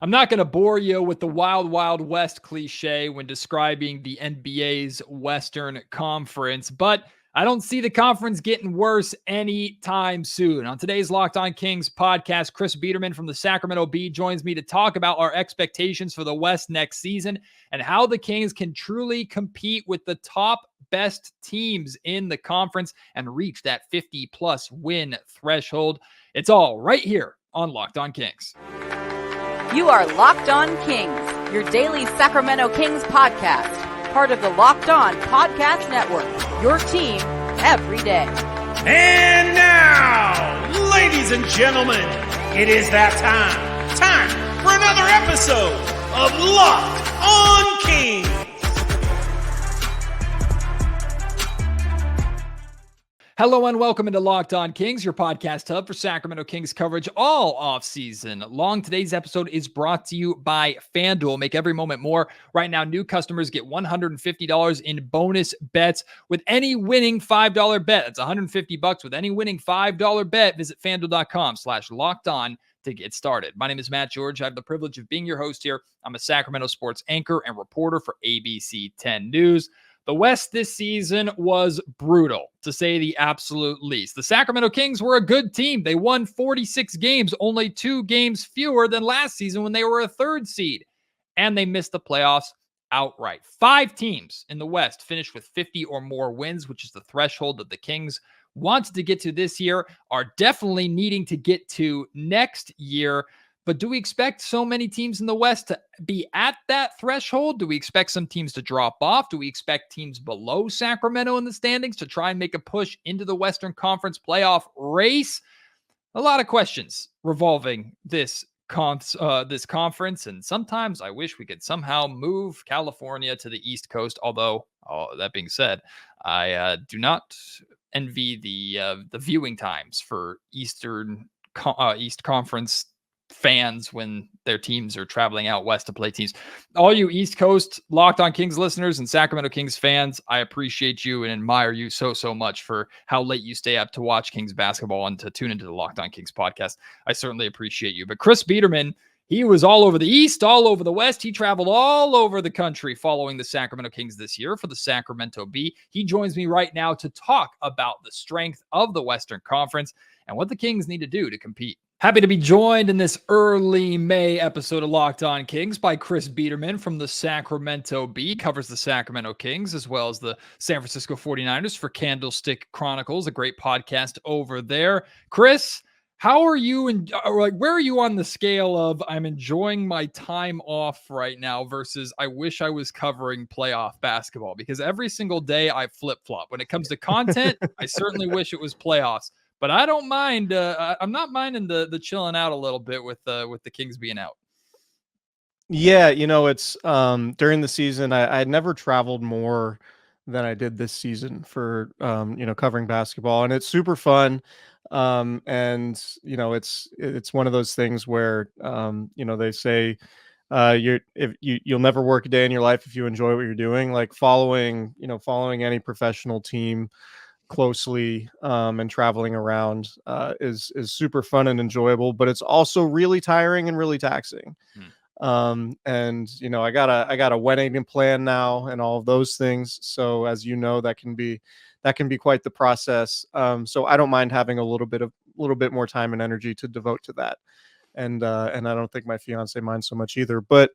I'm not going to bore you with the wild, wild west cliche when describing the NBA's Western Conference, but I don't see the conference getting worse anytime soon. On today's Locked On Kings podcast, Chris Biderman from the Sacramento Bee joins me to talk about our expectations for the West next season and how the Kings can truly compete with the top best teams in the conference and reach that 50-plus win threshold. It's all right here on Locked On Kings. You are Locked On Kings, your daily Sacramento Kings podcast, part of the Locked On Podcast Network, your team every day. And now, ladies and gentlemen, it is that time for another episode of Locked On Kings. Hello and welcome into Locked On Kings, your podcast hub for Sacramento Kings coverage all offseason long. Today's episode is brought to you by FanDuel. Make every moment more. Right now, new customers get $150 in bonus bets with any winning $5 bet. That's $150 with any winning $5 bet. Visit FanDuel.com/LockedOn to get started. My name is Matt George. I have the privilege of being your host here. I'm a Sacramento sports anchor and reporter for ABC 10 News. The West this season was brutal, to say the absolute least. The Sacramento Kings were a good team. They won 46 games, only 2 games fewer than last season when they were a 3rd seed. And they missed the playoffs outright. 5 teams in the West finished with 50 or more wins, which is the threshold that the Kings wanted to get to this year, are definitely needing to get to next year. But do we expect so many teams in the West to be at that threshold? Do we expect some teams to drop off? Do we expect teams below Sacramento in the standings to try and make a push into the Western Conference playoff race? A lot of questions revolving this conference, and sometimes I wish we could somehow move California to the East Coast. Although, that being said, I do not envy the viewing times for East Conference fans when their teams are traveling out west to play teams. All you East Coast Locked On Kings listeners and Sacramento Kings fans, I appreciate you and admire you so much for how late you stay up to watch Kings basketball and to tune into the Locked On Kings podcast. I certainly appreciate you. But Chris Biderman, he was all over the East, all over the West. He traveled all over the country following the Sacramento Kings this year for the Sacramento Bee. He joins me right now to talk about the strength of the Western Conference and what the Kings need to do to compete. Happy to be joined in this early May episode of Locked On Kings by Chris Biderman from the Sacramento Bee, covers the Sacramento Kings as well as the San Francisco 49ers for Candlestick Chronicles, a great podcast over there. Chris, how are you, and where are you on the scale of I'm enjoying my time off right now versus I wish I was covering playoff basketball? Because every single day I flip-flop. When it comes to content, I certainly wish it was playoffs. But I don't mind. I'm not minding the chilling out a little bit with the Kings being out. Yeah, it's during the season. I had never traveled more than I did this season for covering basketball, and it's super fun. And it's one of those things where they say you'll never work a day in your life if you enjoy what you're doing. Like following any professional team closely and traveling around is super fun and enjoyable, but it's also really tiring and really taxing. And I got a wedding plan now and all of those things, so as you know, that can be quite the process. So I don't mind having a little bit more time and energy to devote to that, and I don't think my fiance minds so much either. But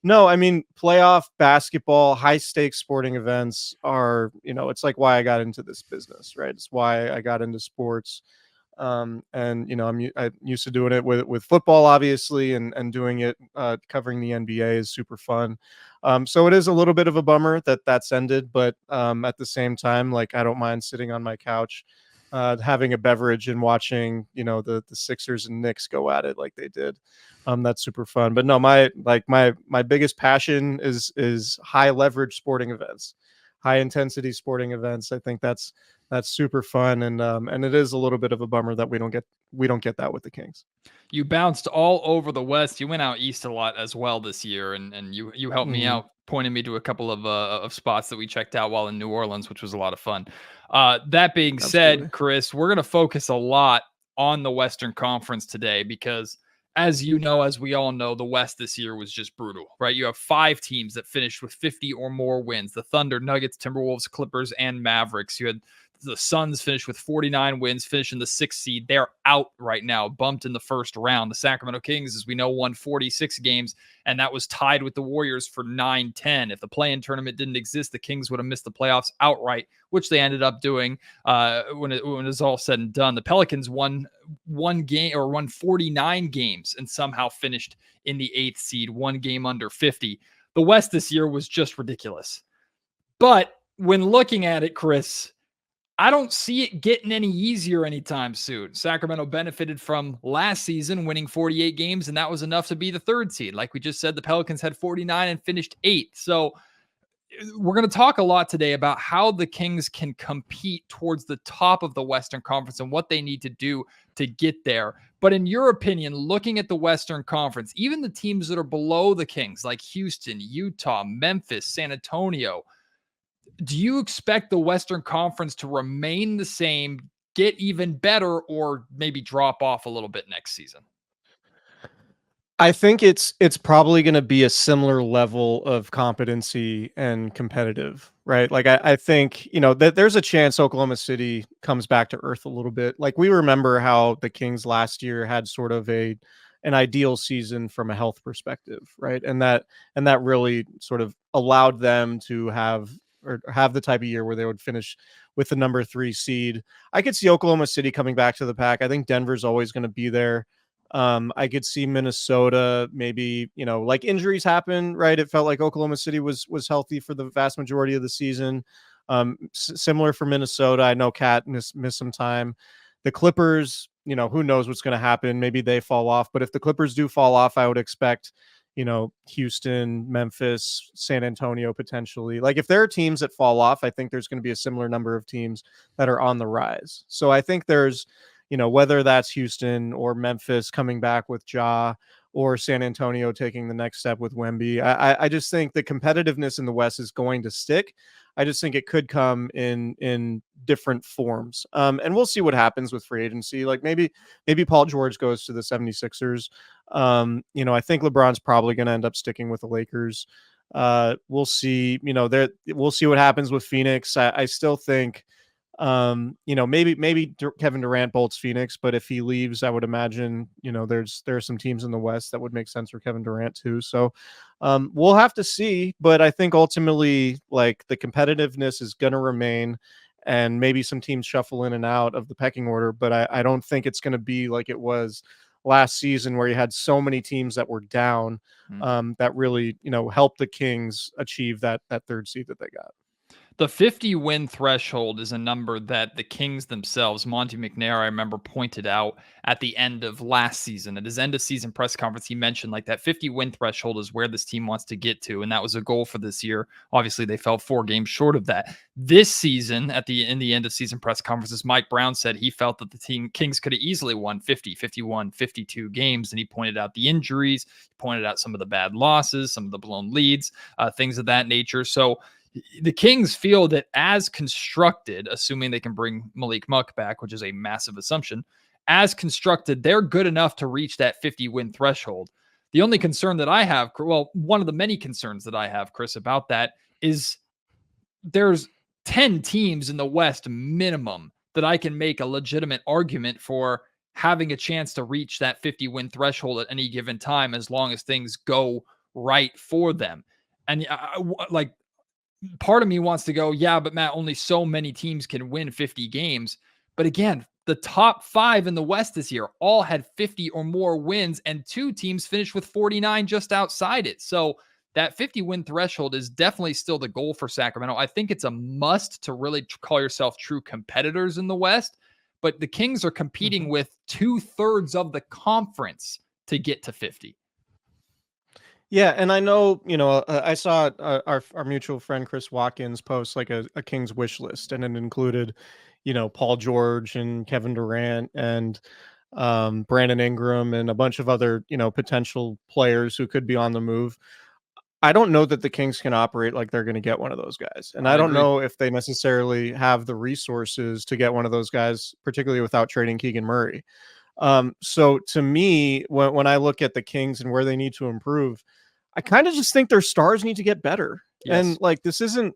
no, I mean, playoff basketball, high stakes sporting events are, it's like why I got into this business, right? It's why I got into sports. I'm used to doing it with football, obviously, and doing it, covering the NBA is super fun. So it is a little bit of a bummer that's ended, but at the same time, like, I don't mind sitting on my couch, having a beverage and watching, the Sixers and Knicks go at it like they did. That's super fun. But no, my biggest passion is high leverage sporting events, high intensity sporting events. I think that's super fun, and it is a little bit of a bummer that we don't get that with the Kings. You bounced all over the West. You went out East a lot as well this year, and you helped me out, pointing me to a couple of spots that we checked out while in New Orleans, which was a lot of fun. That being said, Chris, we're going to focus a lot on the Western Conference today because as you know, as we all know, the West this year was just brutal, right? You have 5 teams that finished with 50 or more wins: the Thunder, Nuggets, Timberwolves, Clippers, and Mavericks. You had the Suns finished with 49 wins, finishing the 6th seed. They're out right now, bumped in the first round. The Sacramento Kings, as we know, won 46 games, and that was tied with the Warriors for 9-10. If the play-in tournament didn't exist, the Kings would have missed the playoffs outright, which they ended up doing when it was all said and done. The Pelicans won 49 games and somehow finished in the 8th seed, 1 game under 50. The West this year was just ridiculous. But when looking at it, Chris, I don't see it getting any easier anytime soon. Sacramento benefited from last season winning 48 games, and that was enough to be the 3rd seed. Like we just said, the Pelicans had 49 and finished 8th. So we're going to talk a lot today about how the Kings can compete towards the top of the Western Conference and what they need to do to get there. But in your opinion, looking at the Western Conference, even the teams that are below the Kings, like Houston, Utah, Memphis, San Antonio, do you expect the Western Conference to remain the same, get even better, or maybe drop off a little bit next season? I think it's probably going to be a similar level of competency and competitive, right? Like I think, that there's a chance Oklahoma City comes back to earth a little bit. Like we remember how the Kings last year had sort of an ideal season from a health perspective, right? And that really sort of allowed them to have the type of year where they would finish with the number 3 seed. I could see Oklahoma City coming back to the pack. I think Denver's always going to be there. I could see Minnesota, maybe, like injuries happen, right? It felt like Oklahoma City was healthy for the vast majority of the season. Similar for Minnesota. I know Cat missed some time. The Clippers, who knows what's going to happen? Maybe they fall off. But if the Clippers do fall off, I would expect Houston, Memphis, San Antonio, potentially. Like if there are teams that fall off, I think there's going to be a similar number of teams that are on the rise. So I think there's, whether that's Houston or Memphis coming back with Ja, or San Antonio taking the next step with Wemby. I just think the competitiveness in the West is going to stick. I just think it could come in different forms. And we'll see what happens with free agency. Like maybe Paul George goes to the 76ers. I think LeBron's probably going to end up sticking with the Lakers. We'll see, we'll see what happens with Phoenix. I still think, maybe Kevin Durant bolts Phoenix, but if he leaves, I would imagine, there are some teams in the West that would make sense for Kevin Durant too. So we'll have to see, but I think ultimately, like, the competitiveness is going to remain, and maybe some teams shuffle in and out of the pecking order, but I don't think it's going to be like it was last season where you had so many teams that were down that really, helped the Kings achieve that 3rd seed that they got. The 50 win threshold is a number that the Kings themselves, Monty McNair, I remember, pointed out at the end of last season. At his end of season press conference, he mentioned like that 50 win threshold is where this team wants to get to. And that was a goal for this year. Obviously, they fell 4 games short of that. This season, in the end of season press conferences, Mike Brown said he felt that the Kings could have easily won 50, 51, 52 games. And he pointed out the injuries, pointed out some of the bad losses, some of the blown leads, things of that nature. So the Kings feel that as constructed, assuming they can bring Malik Monk back, which is a massive assumption, as constructed, they're good enough to reach that 50 win threshold. The only concern that I have, well, one of the many concerns that I have, Chris, about that is there's 10 teams in the West minimum that I can make a legitimate argument for having a chance to reach that 50 win threshold at any given time, as long as things go right for them. And part of me wants to go, yeah, but Matt, only so many teams can win 50 games. But again, the top 5 in the West this year all had 50 or more wins, and 2 teams finished with 49 just outside it. So that 50 win threshold is definitely still the goal for Sacramento. I think it's a must to really call yourself true competitors in the West, but the Kings are competing with 2/3 of the conference to get to 50. Yeah, and I know, I saw our mutual friend Chris Watkins post like a Kings wish list, and it included, Paul George and Kevin Durant and Brandon Ingram and a bunch of other, potential players who could be on the move. I don't know that the Kings can operate like they're going to get one of those guys. And I don't know if they necessarily have the resources to get one of those guys, particularly without trading Keegan Murray. So to me, when I look at the Kings and where they need to improve, I kind of just think their stars need to get better. Yes. And like this isn't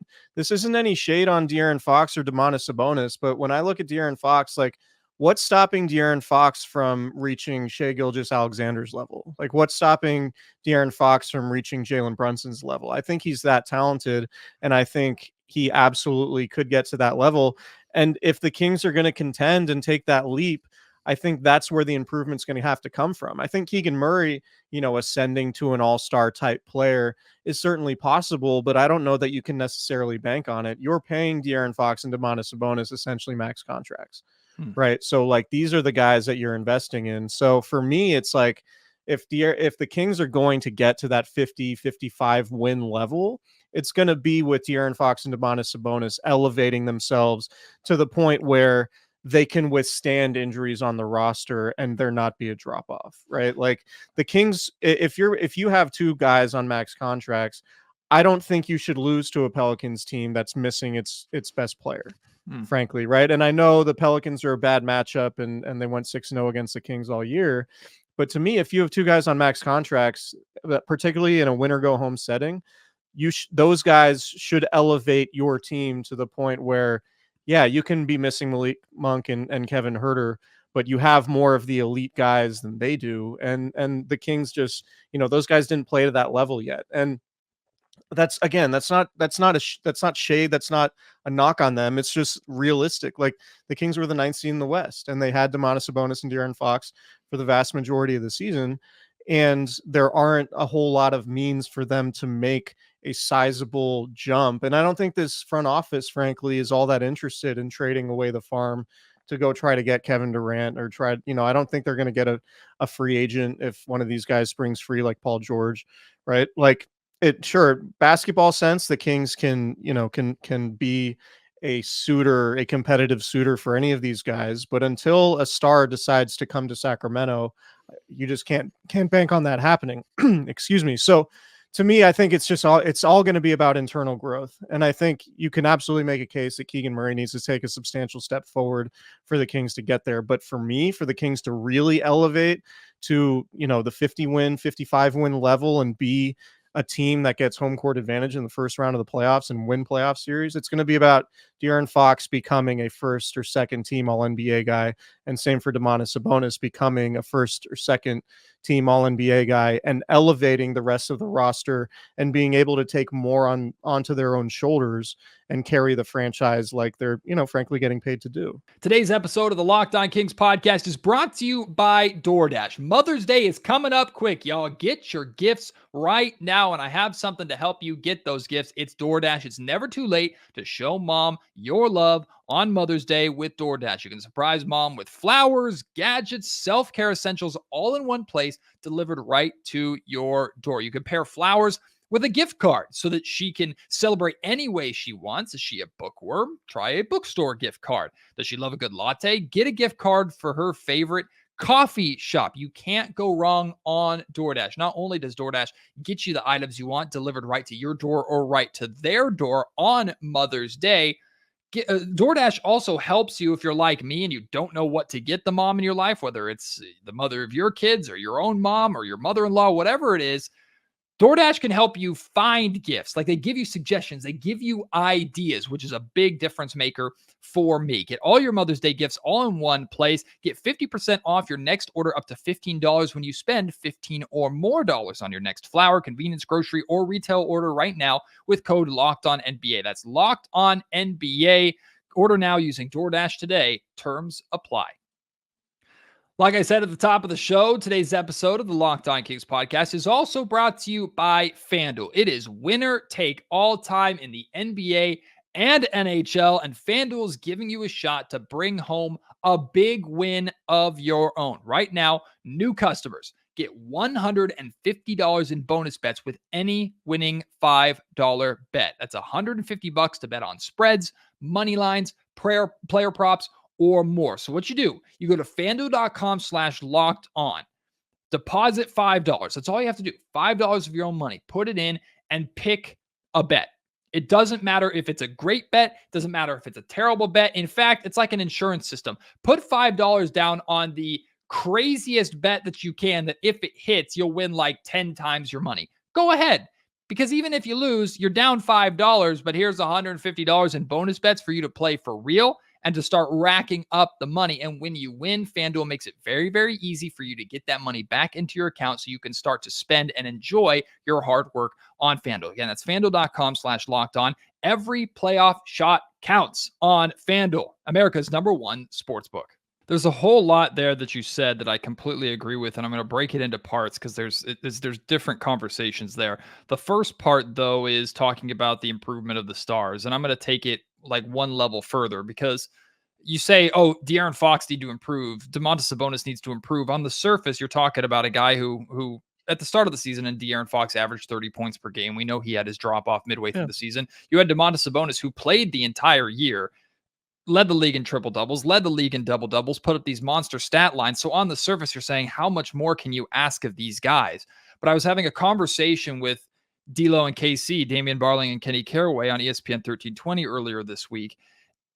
any shade on De'Aaron Fox or Domantas Sabonis, but when I look at De'Aaron Fox, like what's stopping De'Aaron Fox from reaching Shai Gilgeous-Alexander's level? Like what's stopping De'Aaron Fox from reaching Jalen Brunson's level? I think he's that talented, and I think he absolutely could get to that level. And if the Kings are going to contend and take that leap, I think that's where the improvement's going to have to come from. I think Keegan Murray, ascending to an all-star type player is certainly possible, but I don't know that you can necessarily bank on it. You're paying De'Aaron Fox and Domantas Sabonis essentially max contracts, right? So like these are the guys that you're investing in. So for me, it's like if the Kings are going to get to that 50-55 win level, it's going to be with De'Aaron Fox and Domantas Sabonis elevating themselves to the point where they can withstand injuries on the roster and there not be a drop off, right? Like the Kings, if you have two guys on max contracts, I don't think you should lose to a Pelicans team that's missing its best player, frankly, right? And I know the Pelicans are a bad matchup and they went 6-0 against the Kings all year. But to me, if you have two guys on max contracts, particularly in a winner go home setting, those guys should elevate your team to the point where, yeah, you can be missing Malik Monk and Kevin Huerter, but you have more of the elite guys than they do. And the Kings just, those guys didn't play to that level yet. And that's not shade. That's not a knock on them. It's just realistic. Like the Kings were the 9th seed in the West, and they had Domantas Sabonis and De'Aaron Fox for the vast majority of the season. And there aren't a whole lot of means for them to make a sizable jump. And I don't think this front office, frankly, is all that interested in trading away the farm to go try to get Kevin Durant or I don't think they're going to get a free agent if one of these guys springs free like Paul George, right? Like basketball sense, the Kings can be a competitive suitor for any of these guys. But until a star decides to come to Sacramento, you just can't bank on that happening. Excuse me. So to me, I think it's all going to be about internal growth. And I think you can absolutely make a case that Keegan Murray needs to take a substantial step forward for the Kings to get there. But for me, for the Kings to really elevate to, the 55 win level and be a team that gets home court advantage in the first round of the playoffs and win playoff series, it's going to be about De'Aaron Fox becoming a first or second team All-NBA guy, and same for Domantas Sabonis becoming a first or second team All-NBA guy and elevating the rest of the roster and being able to take more onto their own shoulders and carry the franchise like they're, frankly getting paid to do. Today's episode of the Locked On Kings podcast is brought to you by DoorDash. Mother's Day is coming up quick, y'all. Get your gifts right now, and I have something to help you get those gifts. It's DoorDash. It's never too late to show mom your love on Mother's Day with DoorDash. You can surprise mom with flowers, gadgets, self-care essentials, all in one place, delivered right to your door. You can pair flowers with a gift card so that she can celebrate any way she wants. Is she a bookworm? Try a bookstore gift card. Does she love a good latte? Get a gift card for her favorite coffee shop. You can't go wrong on DoorDash. Not only does DoorDash get you the items you want delivered right to your door or right to their door on Mother's Day, DoorDash also helps you if you're like me and you don't know what to get the mom in your life, whether it's the mother of your kids or your own mom or your mother-in-law, whatever it is. DoorDash can help you find gifts. Like they give you suggestions, they give you ideas, which is a big difference maker for me. Get all your Mother's Day gifts all in one place. Get 50% off your next order up to $15 when you spend $15 or more on your next flower, convenience, grocery, or retail order right now with code LOCKEDONNBA. That's LOCKEDONNBA. Order now using DoorDash today. Terms apply. Like I said at the top of the show, today's episode of the Locked On Kings podcast is also brought to you by FanDuel. It is winner take all time in the NBA and NHL, and FanDuel is giving you a shot to bring home a big win of your own. Right now, new customers get $150 in bonus bets with any winning $5 bet. That's $150 to bet on spreads, money lines, player props, or more. So what you do, you go to FanDuel.com/locked on, deposit $5. That's all you have to do. $5 of your own money, put it in and pick a bet. It doesn't matter if it's a great bet. It doesn't matter if it's a terrible bet. In fact, it's like an insurance system. Put $5 down on the craziest bet that you can, that if it hits, you'll win like 10 times your money. Go ahead. Because even if you lose, you're down $5, but here's $150 in bonus bets for you to play for real and to start racking up the money. And when you win, FanDuel makes it very, very easy for you to get that money back into your account so you can start to spend and enjoy your hard work on FanDuel. Again, that's FanDuel.com/lockedon. Every playoff shot counts on FanDuel, America's #1 sportsbook. There's a whole lot there that you said that I completely agree with, and I'm going to break it into parts because there's different conversations there. The first part, though, is talking about the improvement of the stars, and I'm going to take it like one level further because you say, oh, De'Aaron Fox needs to improve, Domantas Sabonis needs to improve. On the surface, you're talking about a guy who at the start of the season, and De'Aaron Fox averaged 30 points per game. We know he had his drop-off midway through the season. You had Domantas Sabonis, who played the entire year, led the league in triple doubles, led the league in double doubles, put up these monster stat lines. So on the surface, you're saying, how much more can you ask of these guys? But I was having a conversation with D'Lo and KC, Damian Barling and Kenny Caraway on ESPN 1320 earlier this week.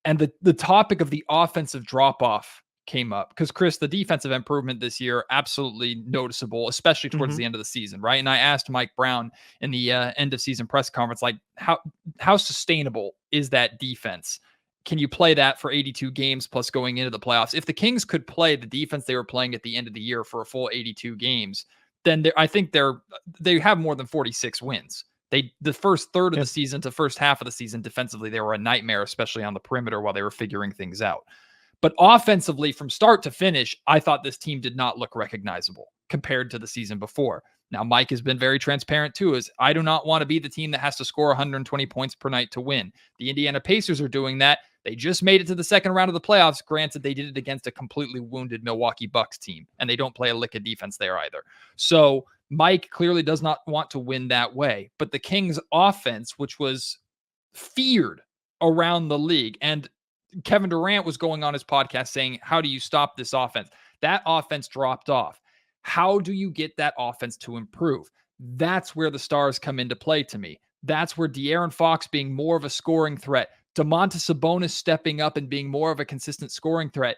And the topic of the offensive drop-off came up because, Chris, the defensive improvement this year, absolutely noticeable, especially towards the end of the season, right? And I asked Mike Brown in the end of season press conference, like, how sustainable is that defense? Can you play that for 82 games plus going into the playoffs? If the Kings could play the defense they were playing at the end of the year for a full 82 games, then I think they have more than 46 wins. The first third of the season to first half of the season defensively, they were a nightmare, especially on the perimeter while they were figuring things out. But offensively, from start to finish, I thought this team did not look recognizable compared to the season before. Now, Mike has been very transparent too, is I do not want to be the team that has to score 120 points per night to win. The Indiana Pacers are doing that. They just made it to the second round of the playoffs. Granted, they did it against a completely wounded Milwaukee Bucks team, and they don't play a lick of defense there either. So Mike clearly does not want to win that way. But the Kings offense, which was feared around the league, and Kevin Durant was going on his podcast saying, how do you stop this offense? That offense dropped off. How do you get that offense to improve? That's where the stars come into play to me. That's where De'Aaron Fox being more of a scoring threat, Domantas Sabonis stepping up and being more of a consistent scoring threat,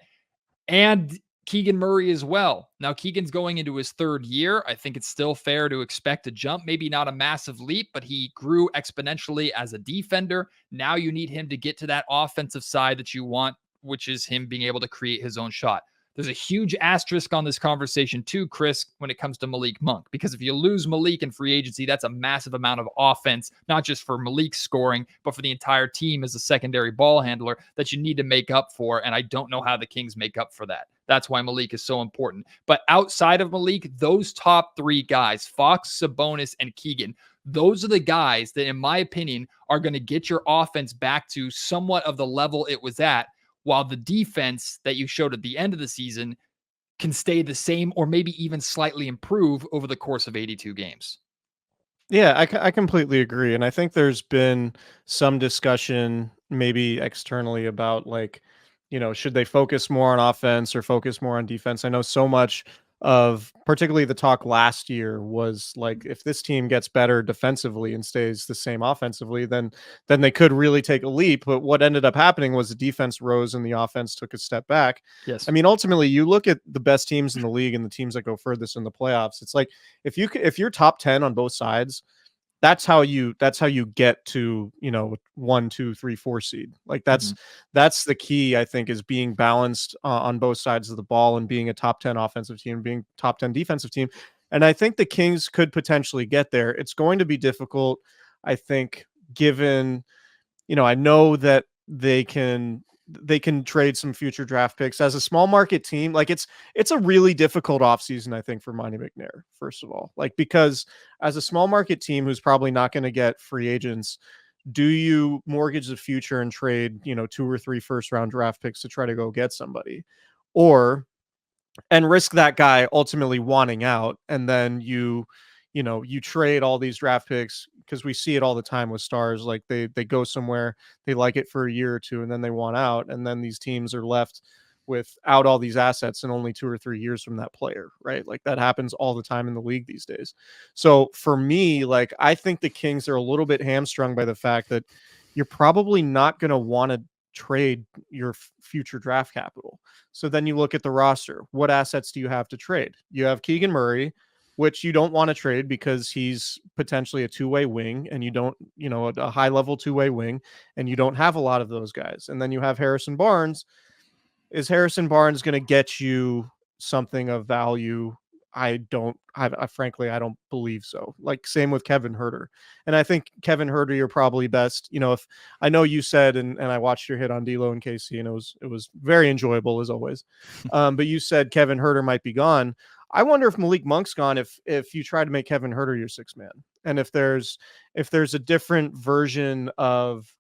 and Keegan Murray as well. Now, Keegan's going into his third year. I think it's still fair to expect a jump, maybe not a massive leap, but he grew exponentially as a defender. Now you need him to get to that offensive side that you want, which is him being able to create his own shot. There's a huge asterisk on this conversation too, Chris, when it comes to Malik Monk, because if you lose Malik in free agency, that's a massive amount of offense, not just for Malik's scoring, but for the entire team as a secondary ball handler that you need to make up for. And I don't know how the Kings make up for that. That's why Malik is so important. But outside of Malik, those top three guys, Fox, Sabonis, and Keegan, those are the guys that, in my opinion, are going to get your offense back to somewhat of the level it was at, while the defense that you showed at the end of the season can stay the same or maybe even slightly improve over the course of 82 games. Yeah, I completely agree. And I think there's been some discussion maybe externally about, like, should they focus more on offense or focus more on defense? I know so much of particularly the talk last year was like, if this team gets better defensively and stays the same offensively, then they could really take a leap. But what ended up happening was the defense rose and the offense took a step back. Yes. I mean, ultimately, you look at the best teams in the league and the teams that go furthest in the playoffs. It's like, if you're top 10 on both sides, that's how you get to 1, 2, 3, 4 seed. Like that's the key, I think, is being balanced on both sides of the ball and being a top 10 offensive team, being top 10 defensive team. And I think the Kings could potentially get there. It's going to be difficult, I think, given I know that they can trade some future draft picks as a small market team. Like it's a really difficult offseason, I think, for Monty McNair, first of all, like, because as a small market team who's probably not going to get free agents, do you mortgage the future and trade, 2 or 3 first round draft picks to try to go get somebody, and risk that guy ultimately wanting out? And then you trade all these draft picks, because we see it all the time with stars. Like they go somewhere, they like it for a year or two, and then they want out. And then these teams are left without all these assets and only 2 or 3 years from that player, right? Like that happens all the time in the league these days. So for me, like, I think the Kings are a little bit hamstrung by the fact that you're probably not going to want to trade your future draft capital. So then you look at the roster. What assets do you have to trade? You have Keegan Murray, which you don't want to trade because he's potentially a two-way wing, and you don't, a high-level two-way wing, and you don't have a lot of those guys. And then you have Harrison Barnes. Is Harrison Barnes going to get you something of value? I frankly, I don't believe so. Like, same with Kevin Huerter. And I think Kevin Huerter, you're probably best, if I know you said, and I watched your hit on D'Lo and Casey, and it was very enjoyable as always. But you said Kevin Huerter might be gone. I wonder if Malik Monk's gone, if you try to make Kevin Huerter your sixth man, and if there's a different version of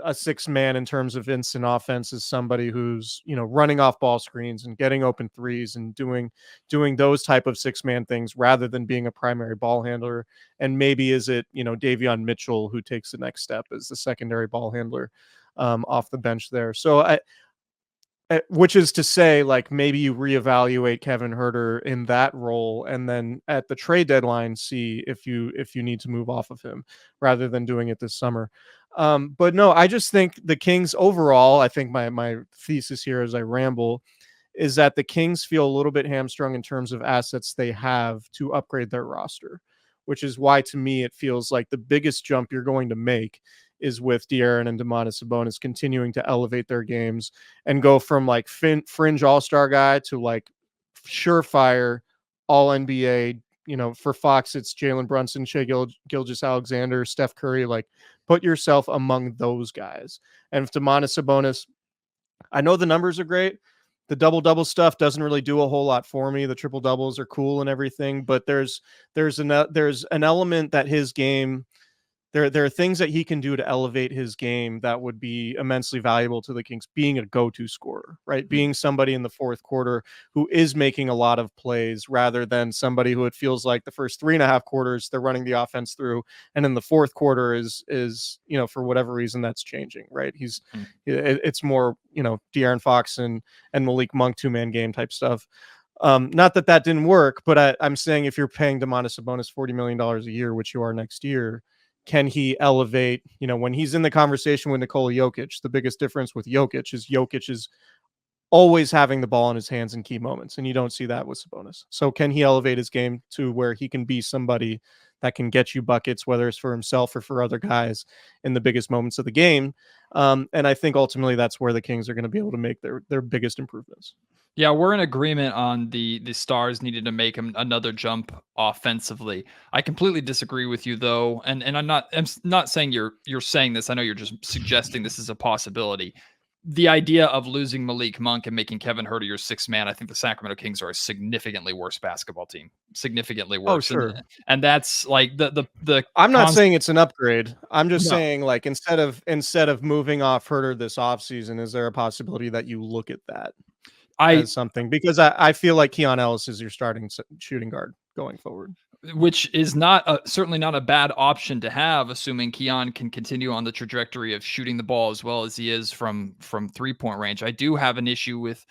a six man in terms of instant offense is somebody who's, running off ball screens and getting open threes and doing those type of six man things rather than being a primary ball handler. And maybe is it, Davion Mitchell who takes the next step as the secondary ball handler off the bench there. So which is to say, like, maybe you reevaluate Kevin Huerter in that role, and then at the trade deadline, see if you need to move off of him rather than doing it this summer. But no, I just think the Kings overall, I think my thesis here as I ramble is that the Kings feel a little bit hamstrung in terms of assets they have to upgrade their roster, which is why to me it feels like the biggest jump you're going to make is with De'Aaron and Domantas Sabonis continuing to elevate their games and go from like fringe all-star guy to like surefire all NBA. For Fox, it's Jalen Brunson, Shai Gilgeous-Alexander, Steph Curry. Like, put yourself among those guys. And if Domantas Sabonis, I know the numbers are great. The double-double stuff doesn't really do a whole lot for me. The triple-doubles are cool and everything, but there's an element that his game, there are things that he can do to elevate his game that would be immensely valuable to the Kings, being a go-to scorer, right? Being somebody in the fourth quarter who is making a lot of plays rather than somebody who it feels like the first 3.5 quarters they're running the offense through, and in the fourth quarter is for whatever reason that's changing, right? It's more, De'Aaron Fox and Malik Monk 2-man game type stuff. Not that didn't work, but I'm saying if you're paying Domantas Sabonis $40 million a year, which you are next year, can he elevate, when he's in the conversation with Nikola Jokic? The biggest difference with Jokic is always having the ball in his hands in key moments, and you don't see that with Sabonis. So can he elevate his game to where he can be somebody that can get you buckets, whether it's for himself or for other guys in the biggest moments of the game? And I think ultimately that's where the Kings are going to be able to make their biggest improvements. Yeah, we're in agreement on the Stars needed to make another jump offensively. I completely disagree with you though, and I'm not saying you're saying this. I know you're just suggesting this is a possibility. The idea of losing Malik Monk and making Kevin Huerter your sixth man, I think the Sacramento Kings are a significantly worse basketball team. Significantly worse. Oh, sure. And that's like the I'm not saying it's an upgrade. I'm just saying, like, instead of moving off Huerter this offseason, is there a possibility that you look at that as something? Because I feel like Keon Ellis is your starting shooting guard going forward, which is certainly not a bad option to have, assuming Keon can continue on the trajectory of shooting the ball as well as he is from 3-point range. I do have an issue with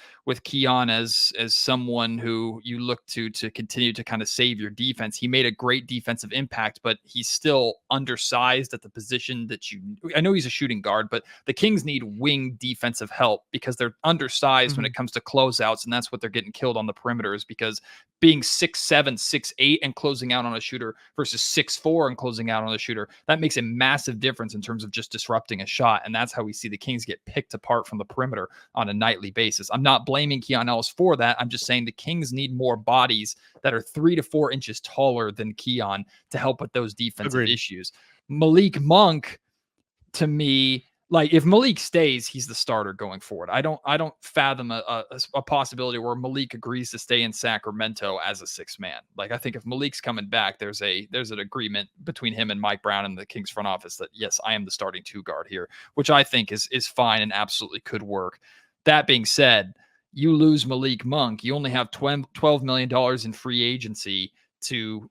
Keon as someone who you look to continue to kind of save your defense. He made a great defensive impact, but he's still undersized at the position that I know he's a shooting guard, but the Kings need wing defensive help because they're undersized when it comes to closeouts, and that's what they're getting killed on the perimeters, because being 6'7", 6'8", and closing out on a shooter versus 6'4" and closing out on a shooter, that makes a massive difference in terms of just disrupting a shot. And that's how we see the Kings get picked apart from the perimeter on a nightly basis. I'm not blaming Keon Ellis for that. I'm just saying the Kings need more bodies that are 3 to 4 inches taller than Keon to help with those defensive issues. Malik Monk, to me, like, if Malik stays, he's the starter going forward. I don't fathom a possibility where Malik agrees to stay in Sacramento as a sixth man. Like, I think if Malik's coming back, there's an agreement between him and Mike Brown and the Kings front office that, yes, I am the starting two guard here, which I think is fine and absolutely could work. That being said, you lose Malik Monk, you only have $12 million in free agency to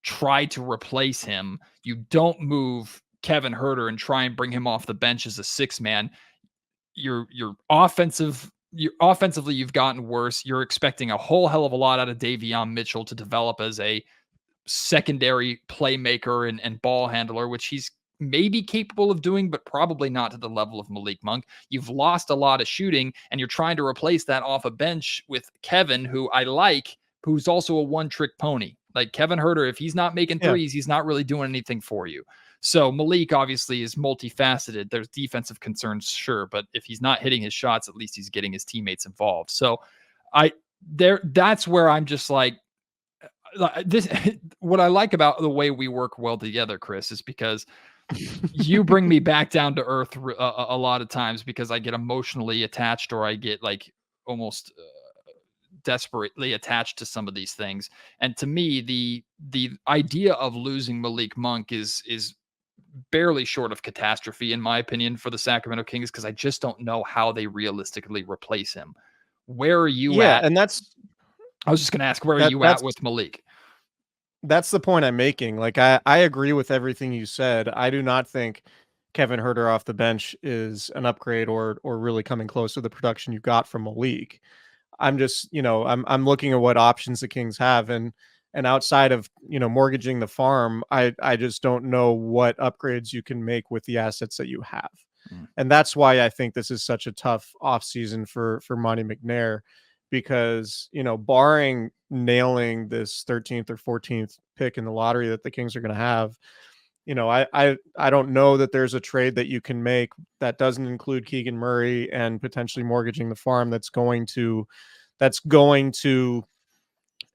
try to replace him. You don't move Kevin Huerter and try and bring him off the bench as a sixth man. Your offensively, you've gotten worse. You're expecting a whole hell of a lot out of Davion Mitchell to develop as a secondary playmaker and ball handler, which he's maybe capable of doing, but probably not to the level of Malik Monk. You've lost a lot of shooting, and you're trying to replace that off a bench with Kevin, who I like, who's also a one-trick pony. Like Kevin Huerter, if he's not making threes, he's not really doing anything for you. So Malik obviously is multifaceted. There's defensive concerns, sure, but if he's not hitting his shots, at least he's getting his teammates involved. So that's where I'm just like, this. What I like about the way we work well together, Chris, is because you bring me back down to earth a lot of times, because I get emotionally attached, or I get like almost desperately attached to some of these things. And to me, the idea of losing Malik Monk is barely short of catastrophe, in my opinion, for the Sacramento Kings, because I just don't know how they realistically replace him. Where are you at? And I was just going to ask, where are you at with Malik? That's the point I'm making. Like, I agree with everything you said. I do not think Kevin Huerter off the bench is an upgrade or really coming close to the production you got from Malik. I'm just, I'm looking at what options the Kings have, and outside of, mortgaging the farm, I just don't know what upgrades you can make with the assets that you have. And that's why I think this is such a tough offseason for Monty McNair, because, barring nailing this 13th or 14th pick in the lottery that the Kings are going to have, I don't know that there's a trade that you can make that doesn't include Keegan Murray and potentially mortgaging the farm that's going to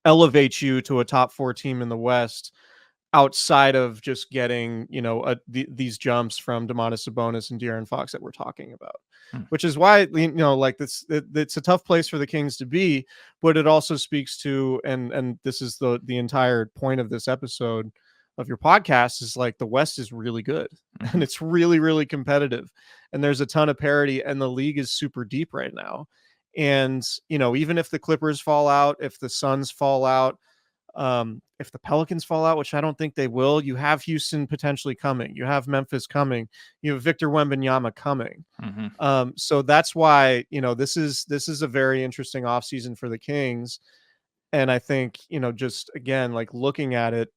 elevate you to a top 4 team in the West, outside of just getting, these jumps from Domantas Sabonis and De'Aaron Fox that we're talking about. Which is why, it's a tough place for the Kings to be, but it also speaks to, and this is the entire point of this episode of your podcast, is like the West is really good and it's really, really competitive, and there's a ton of parity, and the league is super deep right now. And, even if the Clippers fall out, if the Suns fall out, if the Pelicans fall out, which I don't think they will, you have Houston potentially coming. You have Memphis coming. You have Victor Wembanyama coming. So that's why, this is a very interesting offseason for the Kings. And I think, just again, like looking at it,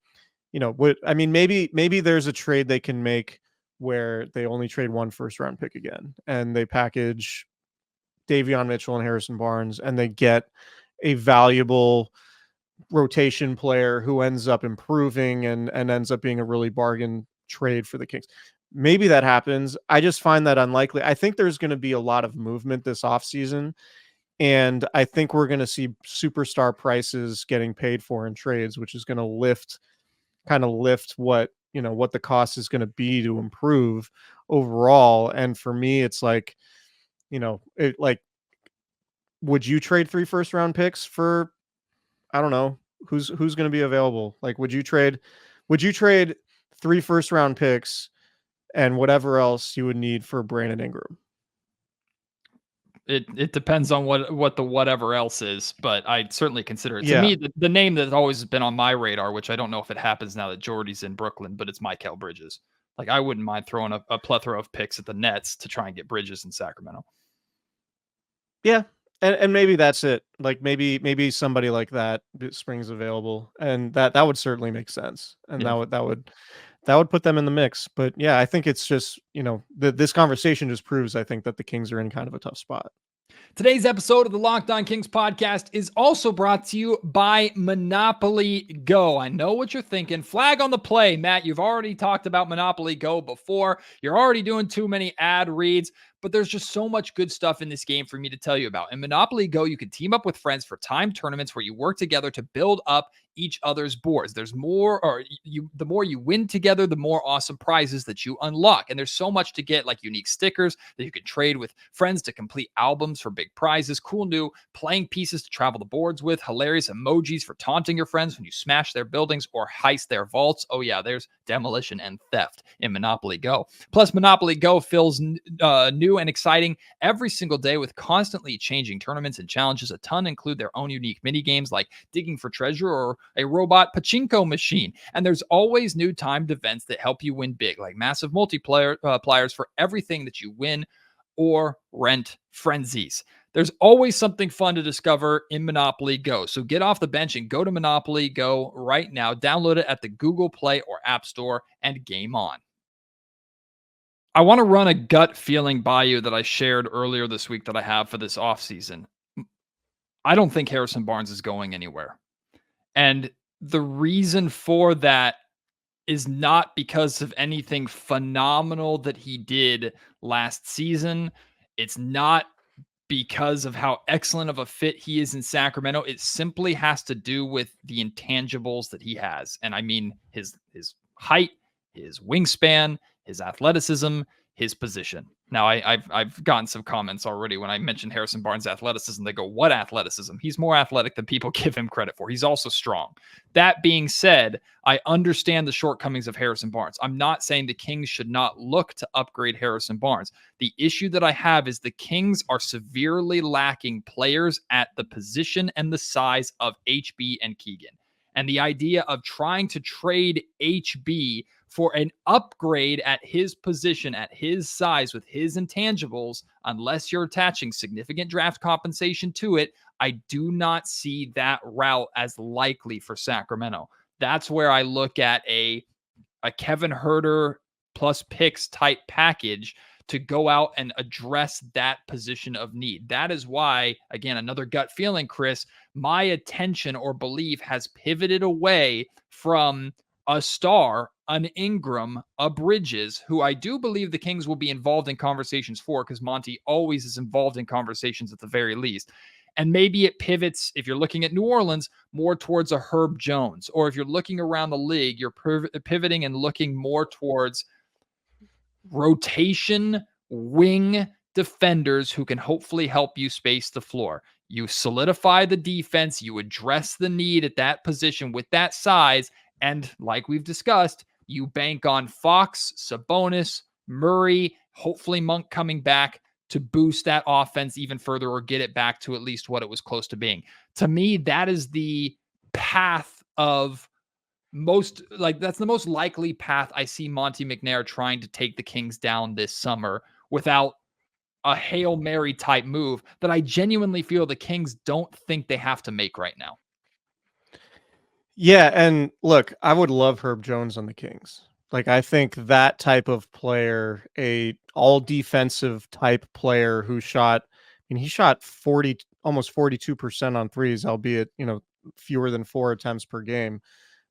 maybe there's a trade they can make where they only trade 1 first-round pick again, and they package Davion Mitchell and Harrison Barnes, and they get a valuable rotation player who ends up improving and ends up being a really bargain trade for the Kings. Maybe that happens. I just find that unlikely. I think there's going to be a lot of movement this offseason, and I think we're going to see superstar prices getting paid for in trades, which is going to lift what the cost is going to be to improve overall. And for me, it's like, would you trade 3 first-round picks for, I don't know, who's going to be available? Like, would you trade 3 first-round picks and whatever else you would need for Brandon Ingram? It depends on what the whatever else is, but I'd certainly consider it. To me, the name that's always been on my radar, which I don't know if it happens now that Jordy's in Brooklyn, but it's Mikal Bridges. Like, I wouldn't mind throwing a plethora of picks at the Nets to try and get Bridges in Sacramento. Yeah. And maybe that's it. Like, maybe somebody like that springs available, and that would certainly make sense. And that would put them in the mix. But yeah, I think it's just, this conversation just proves, I think, that the Kings are in kind of a tough spot. Today's episode of the Locked On Kings podcast is also brought to you by Monopoly Go. I know what you're thinking. Flag on the play, Matt. You've already talked about Monopoly Go before. You're already doing too many ad reads, but there's just so much good stuff in this game for me to tell you about. In Monopoly Go, you can team up with friends for timed tournaments where you work together to build up each other's boards. There's more, the more you win together, the more awesome prizes that you unlock. And there's so much to get, like unique stickers that you can trade with friends to complete albums for big prizes, cool new playing pieces to travel the boards with, hilarious emojis for taunting your friends when you smash their buildings or heist their vaults. Oh yeah, there's demolition and theft in Monopoly Go. Plus, Monopoly Go feels new and exciting every single day with constantly changing tournaments and challenges. A ton include their own unique mini games like digging for treasure or a robot pachinko machine. And there's always new timed events that help you win big, like massive multiplayer pliers for everything that you win or rent frenzies. There's always something fun to discover in Monopoly Go. So get off the bench and go to Monopoly Go right now. Download it at the Google Play or App Store and game on. I want to run a gut feeling by you that I shared earlier this week that I have for this offseason. I don't think Harrison Barnes is going anywhere. And the reason for that is not because of anything phenomenal that he did last season. It's not because of how excellent of a fit he is in Sacramento. It simply has to do with the intangibles that he has. And I mean his height, his wingspan, his athleticism, his position. Now, I've gotten some comments already when I mentioned Harrison Barnes' athleticism. They go, "What athleticism?" He's more athletic than people give him credit for. He's also strong. That being said, I understand the shortcomings of Harrison Barnes. I'm not saying the Kings should not look to upgrade Harrison Barnes. The issue that I have is the Kings are severely lacking players at the position and the size of HB and Keegan. And the idea of trying to trade HB for an upgrade at his position, at his size, with his intangibles, unless you're attaching significant draft compensation to it, I do not see that route as likely for Sacramento. That's where I look at a Kevin Huerter plus picks type package to go out and address that position of need. That is why, again, another gut feeling, Chris, my attention or belief has pivoted away from a star, an Ingram, a Bridges, who I do believe the Kings will be involved in conversations for, because Monty always is involved in conversations at the very least. And maybe it pivots, if you're looking at New Orleans, more towards a Herb Jones. Or if you're looking around the league, you're pivoting and looking more towards rotation wing defenders who can hopefully help you space the floor. You solidify the defense, you address the need at that position with that size, and like we've discussed, you bank on Fox, Sabonis, Murray, hopefully Monk coming back to boost that offense even further or get it back to at least what it was close to being. To me, that is the path of that's the most likely path I see Monty McNair trying to take the Kings down this summer without a Hail Mary type move that I genuinely feel the Kings don't think they have to make right now. Yeah, and look, I would love Herb Jones on the Kings. Like, I think that type of player, a all defensive type player who he shot 40, almost 42% on threes, albeit, fewer than 4 attempts per game.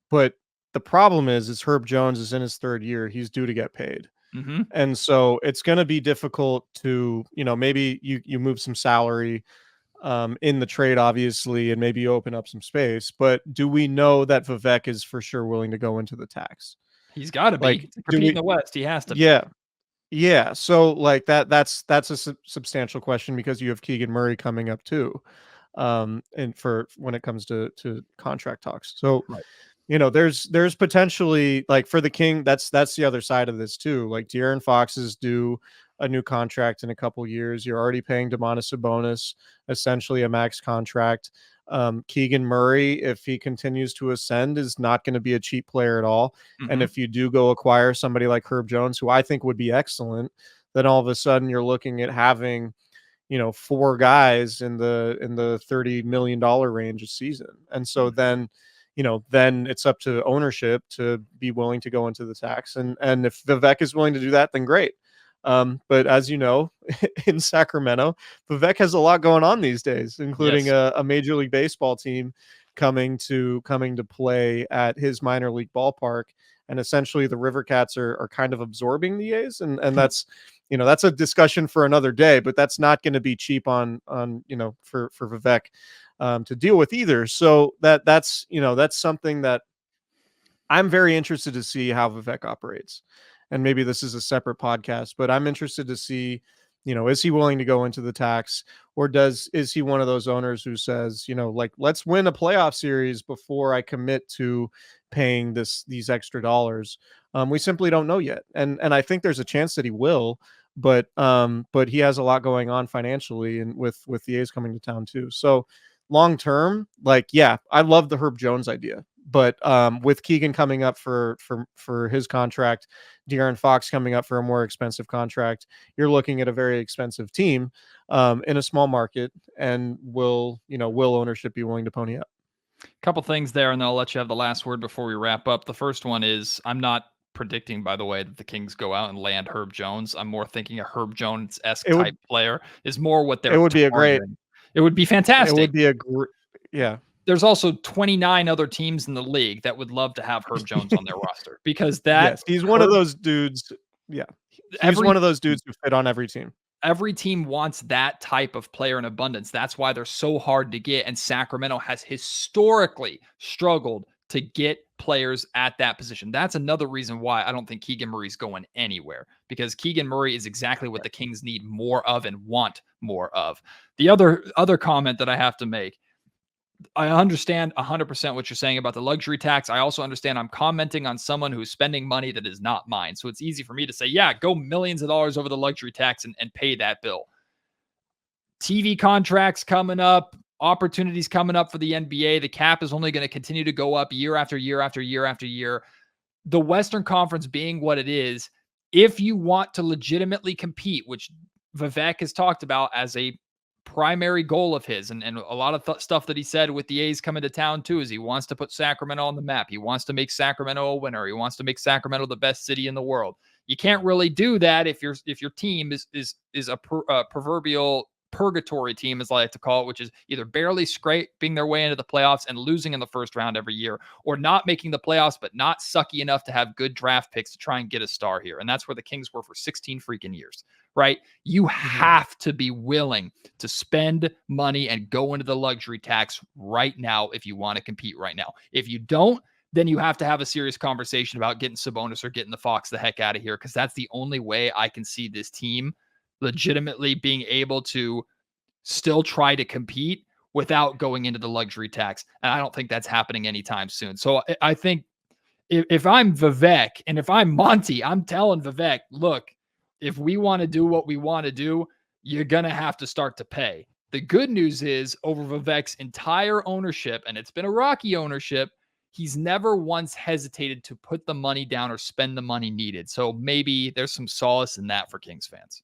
But the problem is Herb Jones is in his third year. He's due to get paid. Mm-hmm. And so it's going to be difficult to, maybe you move some salary in the trade, obviously, and maybe open up some space. But do we know that Vivek is for sure willing to go into the tax? He's got to be. To compete in the West, he has to be. Yeah. So like that's a substantial question, because you have Keegan Murray coming up too. And for when it comes to contract talks. So, right. There's potentially, like, for the King, that's the other side of this too. Like, De'Aaron Fox is due a new contract in a couple years. You're already paying Domantas Sabonis essentially a max contract. Keegan Murray, if he continues to ascend, is not going to be a cheap player at all. Mm-hmm. And if you do go acquire somebody like Herb Jones, who I think would be excellent, then all of a sudden you're looking at having, 4 guys in the $30 million range a season. And so then it's up to ownership to be willing to go into the tax. And if Vivek is willing to do that, then great. But as you know, in Sacramento, Vivek has a lot going on these days, including a Major League Baseball team coming to play at his minor league ballpark. And essentially the River Cats are kind of absorbing the A's. And that's, that's a discussion for another day, but that's not going to be cheap on for Vivek to deal with either. So that's something that I'm very interested to see how Vivek operates. And maybe this is a separate podcast, but I'm interested to see, is he willing to go into the tax, or is he one of those owners who says, let's win a playoff series before I commit to paying these extra dollars. We simply don't know yet. And I think there's a chance that he will, but he has a lot going on financially, and with the A's coming to town too. So long term, I love the Herb Jones idea. But with Keegan coming up for his contract, De'Aaron Fox coming up for a more expensive contract, you're looking at a very expensive team in a small market. And will ownership be willing to pony up? Couple things there, and then I'll let you have the last word before we wrap up. The first one is, I'm not predicting, by the way, that the Kings go out and land Herb Jones. I'm more thinking a Herb Jones-esque It type would player is more what it they're would be a great targeting. It would be it fantastic. would be a great yeah. There's also 29 other teams in the league that would love to have Herb Jones on their roster because that Yes, he's one of those dudes. Yeah. He's every one of those dudes who fit on every team. every team wants that type of player in abundance. That's why they're so hard to get. And Sacramento has historically struggled to get players at that position. That's another reason why I don't think Keegan Murray's going anywhere, because Keegan Murray is exactly what the Kings need more of and want more of. The other comment that I have to make, I understand 100% what you're saying about the luxury tax. I also understand I'm commenting on someone who's spending money that is not mine. So it's easy for me to say, yeah, go millions of dollars over the luxury tax and pay that bill. TV contracts coming up, opportunities coming up for the NBA. The cap is only going to continue to go up year after year after year after year. The Western Conference being what it is, if you want to legitimately compete, which Vivek has talked about as a primary goal of his, and a lot of stuff that he said with the A's coming to town too, is he wants to put Sacramento on the map. He wants to make Sacramento a winner. He wants to make Sacramento the best city in the world. You can't really do that if your team is a proverbial purgatory team, as I like to call it, which is either barely scraping their way into the playoffs and losing in the first round every year, or not making the playoffs but not sucky enough to have good draft picks to try and get a star here. And that's where the Kings were for 16 freaking years, right? You have to be willing to spend money and go into the luxury tax right now if you want to compete right now. If you don't, then you have to have a serious conversation about getting Sabonis or getting the Fox the heck out of here, because that's the only way I can see this team legitimately being able to still try to compete without going into the luxury tax. And I don't think that's happening anytime soon. So I think if I'm Vivek and if I'm Monty, I'm telling Vivek, look, if we want to do what we want to do, you're going to have to start to pay. The good news is, over Vivek's entire ownership, and it's been a rocky ownership, he's never once hesitated to put the money down or spend the money needed. So maybe there's some solace in that for Kings fans.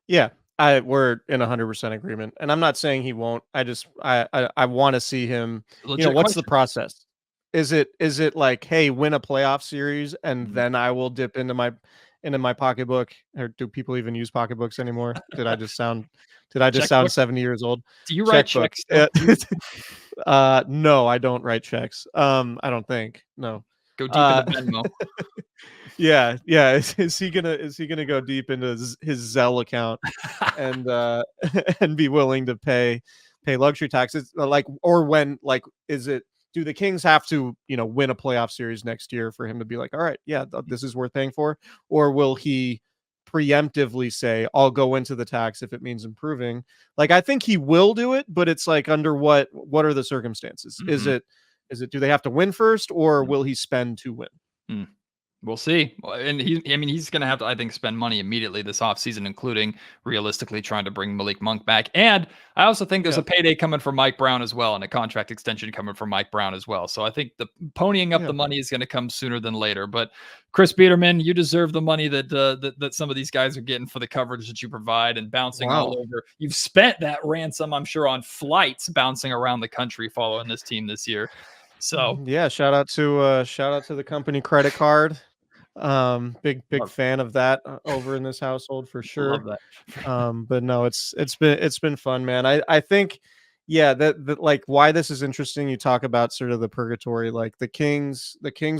Yeah, we're in 100% agreement, and I'm not saying he won't. I want to see him. Legit What's the question. process? Is it like, hey, win a playoff series and then I will dip into my pocketbook? Or do people even use pocketbooks anymore? Did I just sound 70 years old? Do you write Checkbook. checks? No, I don't write checks. I don't think. No. Go deep into Venmo. Yeah. Is he gonna go deep into his Zelle account and and be willing to pay luxury taxes? Do the Kings have to win a playoff series next year for him to be like, all right, yeah, this is worth paying for? Or will he preemptively say, I'll go into the tax if it means improving? Like, I think he will do it, but it's like, under what are the circumstances? Mm-hmm. Is it do they have to win first, or will he spend to win? We'll see. And he's going to have to, I think, spend money immediately this offseason, including realistically trying to bring Malik Monk back. And I also think there's a payday coming for Mike Brown as well, and a contract extension coming for Mike Brown as well. So I think the ponying up the money is going to come sooner than later. But Chris Biderman, you deserve the money that some of these guys are getting for the coverage that you provide and bouncing all over. You've spent that ransom, I'm sure, on flights bouncing around the country following this team this year. So yeah, shout out to the company credit card. Big fan of that over in this household for sure. Love that. But no, it's been fun, man. I think, yeah, that like why this is interesting. You talk about sort of the purgatory, like the Kings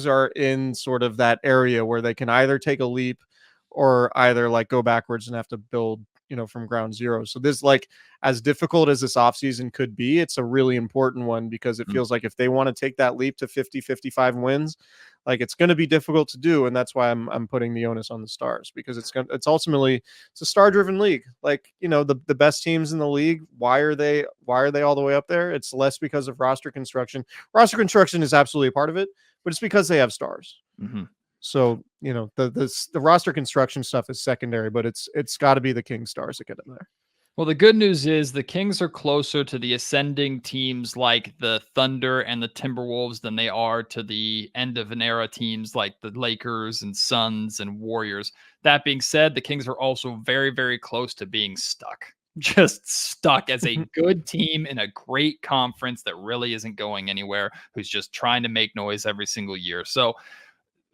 are in sort of that area where they can either take a leap or either like go backwards and have to build, from ground zero. So this, like, as difficult as this offseason could be, it's a really important one, because it feels like if they want to take that leap to 50-55 wins, like, it's going to be difficult to do. And that's why I'm putting the onus on the Stars, because it's ultimately a star driven league. Like, the best teams in the league, why are they all the way up there? It's less because of roster construction. Roster construction is absolutely a part of it, but it's because they have stars. Mm-hmm. So, the roster construction stuff is secondary, but it's got to be the King stars that get in there. Well, the good news is the Kings are closer to the ascending teams like the Thunder and the Timberwolves than they are to the end of an era teams like the Lakers and Suns and Warriors. That being said, the Kings are also very, very close to being stuck. Just stuck as a good team in a great conference that really isn't going anywhere, who's just trying to make noise every single year. So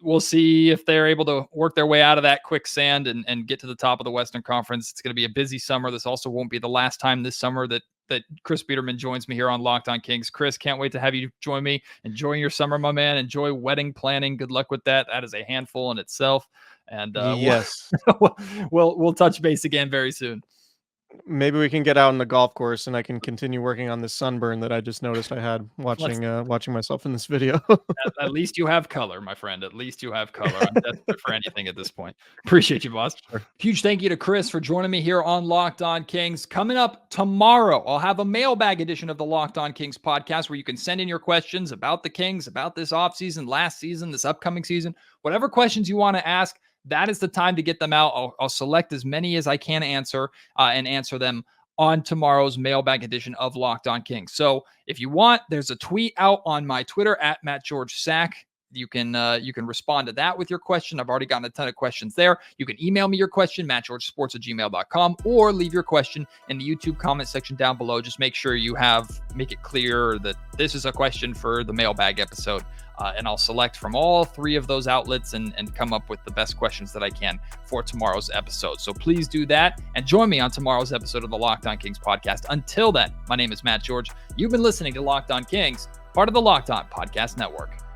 we'll see if they're able to work their way out of that quicksand and get to the top of the Western Conference. It's going to be a busy summer. This also won't be the last time this summer that Chris Biderman joins me here on Locked On Kings. Chris, can't wait to have you join me. Enjoying your summer, my man. Enjoy wedding planning. Good luck with that. That is a handful in itself. And yes, we'll touch base again very soon. Maybe we can get out on the golf course and I can continue working on this sunburn that I just noticed I had watching myself in this video. At least you have color, my friend. At least you have color. I'm desperate for anything at this point. Appreciate you, boss. Sure. Huge thank you to Chris for joining me here on Locked On Kings. Coming up tomorrow, I'll have a mailbag edition of the Locked On Kings podcast where you can send in your questions about the Kings, about this offseason, last season, this upcoming season, whatever questions you want to ask. That is the time to get them out. I'll select as many as I can answer and answer them on tomorrow's mailbag edition of Locked On Kings. So if you want, there's a tweet out on my Twitter at MattGeorgeSack. You can respond to that with your question. I've already gotten a ton of questions there. You can email me your question, mattgeorgesports@gmail.com, or leave your question in the YouTube comment section down below. Just make sure you make it clear that this is a question for the mailbag episode. And I'll select from all three of those outlets and come up with the best questions that I can for tomorrow's episode. So please do that and join me on tomorrow's episode of the Locked On Kings podcast. Until then, my name is Matt George. You've been listening to Locked On Kings, part of the Locked On Podcast Network.